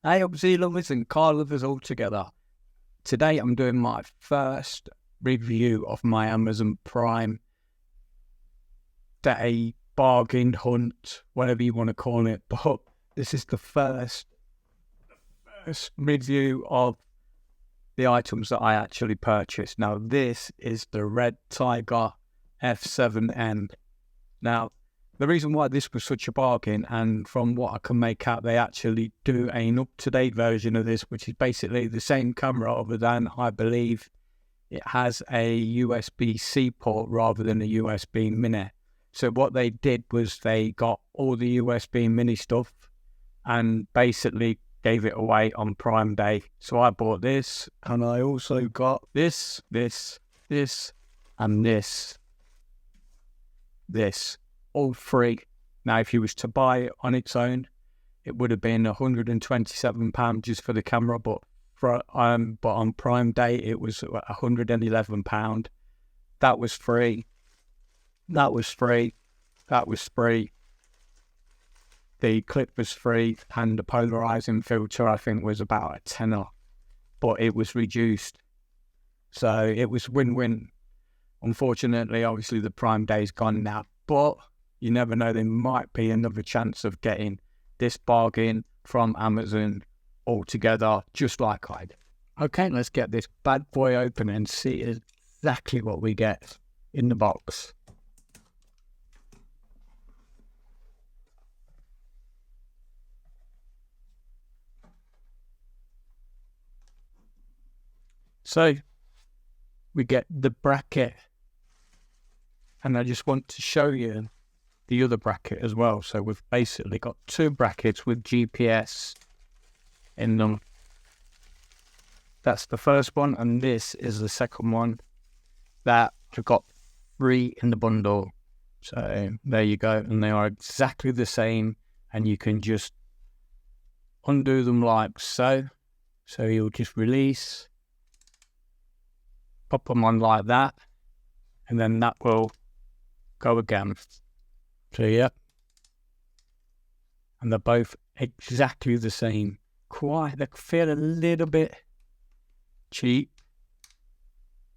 Hey, up Z lovers and car lovers all together. Today I'm doing my first review of my Amazon Prime Day bargain hunt, whatever you want to call it. But this is the first review of the items that I actually purchased. Now, this is the REDTIGER F7N. Now, the reason why this was such a bargain, and from what I can make out, they actually do an up-to-date version of this, which is basically the same camera, other than, I believe, it has a USB-C port rather than a USB mini. So what they did was they got all the USB mini stuff and basically gave it away on Prime Day. So I bought this, and I also got this, and this. All free. Now, if you was to buy it on its own, it would have been £127 just for the camera, but on Prime Day it was £111. That was free. That was free. The clip was free, and the polarizing filter I think was about a tenner, but it was reduced, so it was win-win. Unfortunately, obviously the Prime Day's gone now, but you never know, there might be another chance of getting this bargain from Amazon altogether, just like I did. Okay, let's get this bad boy open and see exactly what we get in the box. So, we get the bracket, and I just want to show you the other bracket as well. So we've basically got two brackets with GPS in them. That's the first one, and this is the second one that we've got free in the bundle. So there you go, and they are exactly the same, and you can just undo them like so. So you'll just release, pop them on like that, and then that will go again. So yeah, and they're both exactly the same. They feel a little bit cheap,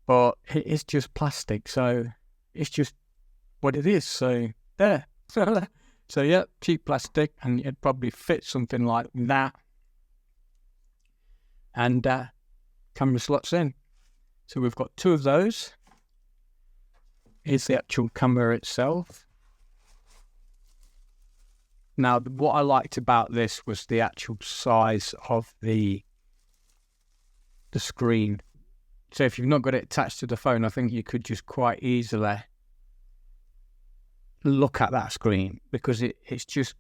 but it is just plastic, so it's just what it is. So there. So yeah, cheap plastic, and it'd probably fit something like that, and camera slots in. So we've got two of those. Here's the actual camera itself. Now, what I liked about this was the actual size of the screen. So if you've not got it attached to the phone, I think you could just quite easily look at that screen, because it's just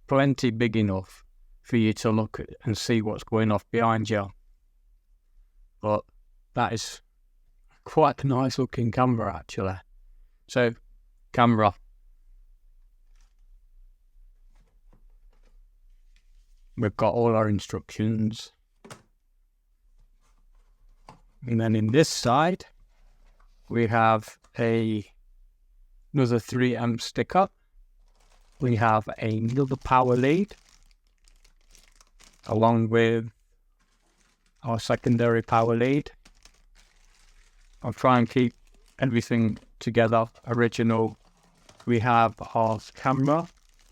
plenty big enough for you to look at and see what's going off behind you. But that is quite a nice looking camera, actually. So, camera. We've got all our instructions. And then in this side, we have another 3M sticker. We have another power lead, along with our secondary power lead. I'll try and keep everything together, original. We have our camera,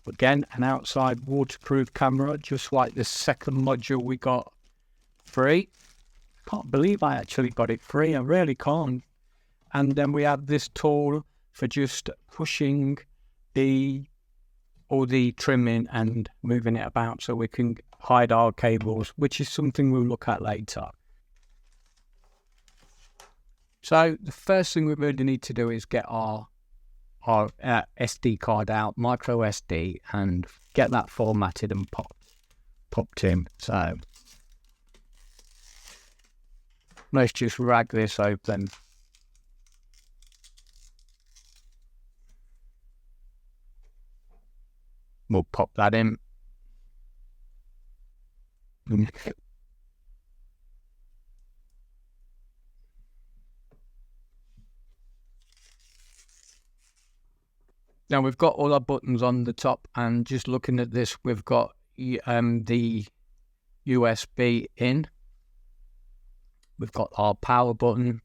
again an outside waterproof camera, just like the second module we got free. Can't believe I actually got it free, I really can't. And then we have this tool for just pushing all the trimming and moving it about, so we can hide our cables, which is something we'll look at later. So the first thing we really need to do is get our SD card out, micro SD, and get that formatted and popped in. So let's just rag this open. We'll pop that in. Now we've got all our buttons on the top, and just looking at this, we've got the USB in. We've got our power button,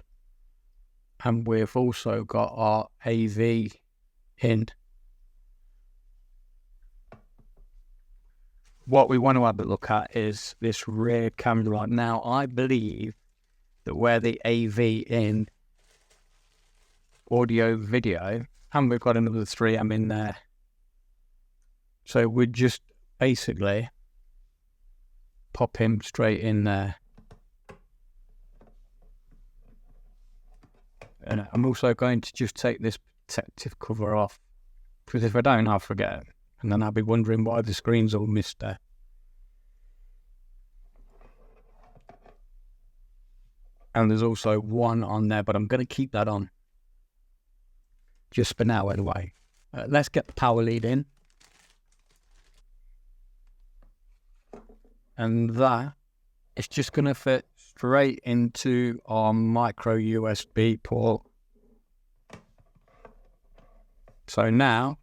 and we've also got our AV in. What we want to have a look at is this rear camera. Now, I believe that where the AV in, audio, video, and we've got another 3M in there. So we just basically pop him straight in there. And I'm also going to just take this protective cover off, because if I don't, I'll forget it. And then I'll be wondering why the screen's all missed there. And there's also one on there, but I'm going to keep that on. Just for now, anyway. Let's get the power lead in. And that is just going to fit straight into our micro USB port. So now,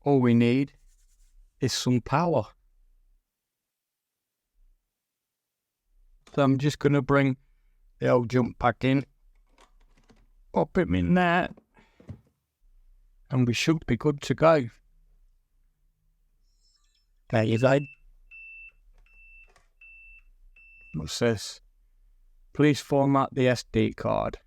all we need is some power. So I'm just going to bring the old jump pack in, pop it in there, and we should be good to go. There you go. What's this? Please format the SD card.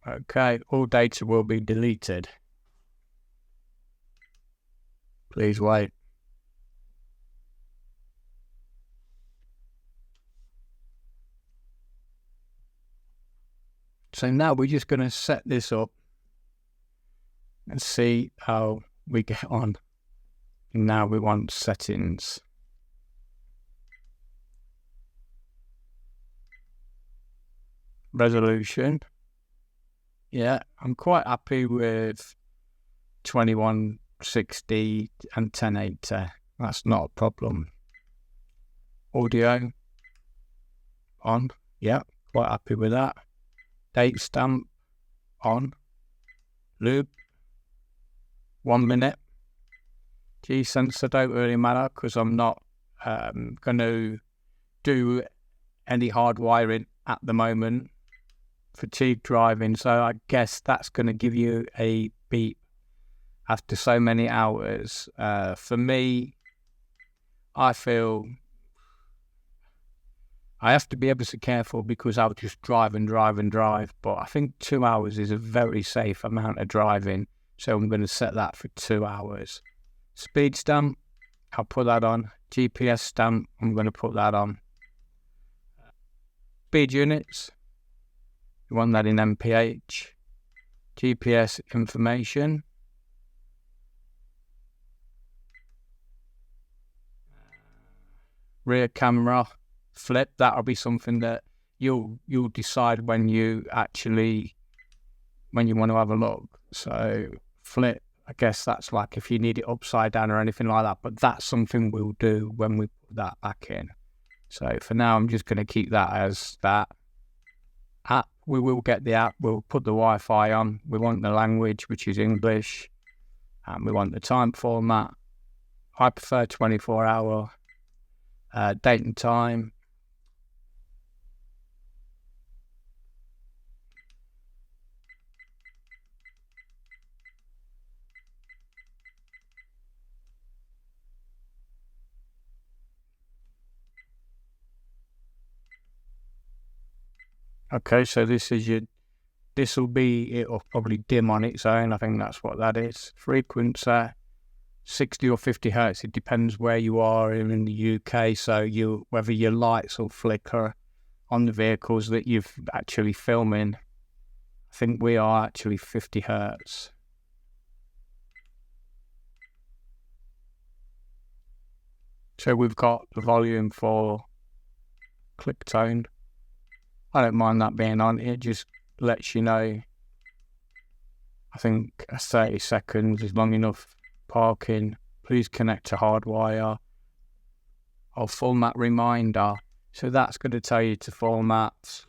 Okay, all data will be deleted. Please wait. So now we're just going to set this up and see how we get on. Now we want settings. Resolution. Yeah, I'm quite happy with 2160 and 1080. That's not a problem. Audio on. Yeah, quite happy with that. Date stamp on. Loop 1 minute. G-sensor don't really matter because I'm not going to do any hard wiring at the moment. Fatigue driving, so I guess that's going to give you a beep after so many hours. For me, I feel I have to be ever so careful because I'll just drive and drive and drive, but I think 2 hours is a very safe amount of driving, so I'm going to set that for 2 hours. Speed stamp, I'll put that on. GPS stamp, I'm going to put that on. Speed units, you want that in mph. GPS information. Rear camera flip, that'll be something that you'll decide when you want to have a look. So flip, I guess that's like if you need it upside down or anything like that, but that's something we'll do when we put that back in. So for now, I'm just going to keep that as that. App, we will get the app, we'll put the Wi-Fi on. We want the language, which is English, and we want the time format. I prefer 24-hour. Date and time. Okay, so this will be, it'll probably dim on its own. I think that's what that is. Frequency, 60 or 50 hertz. It depends where you are in the UK. So whether your lights will flicker on the vehicles that you're actually filming. I think we are actually 50 hertz. So we've got the volume for click tone. I don't mind that being on. It just lets you know. I think 30 seconds is long enough. Parking, please connect to hardwire. Or format reminder. So that's going to tell you to format,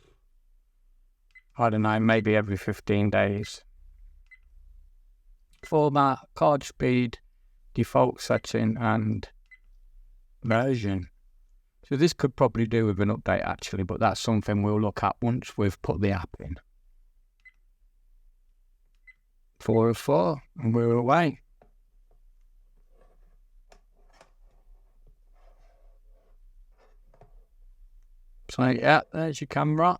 I don't know, maybe every 15 days. format, card speed, default setting, and version. So this could probably do with an update actually, but that's something we'll look at once we've put the app in. 4 of 4, and we're away. So yeah, there's your camera.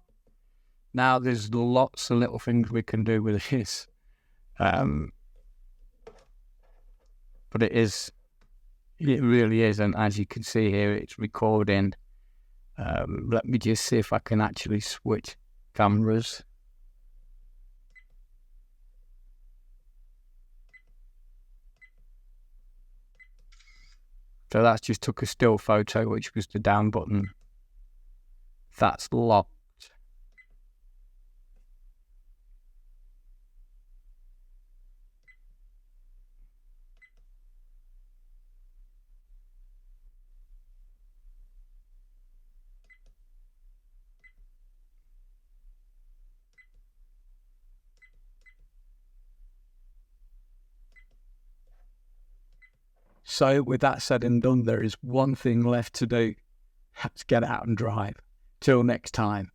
Now there's lots of little things we can do with this. But it really is, and as you can see here, it's recording. Let me just see if I can actually switch cameras. So that's just took a still photo, which was the down button. That's locked. So with that said and done, there is one thing left to do. Let's get out and drive. Till next time.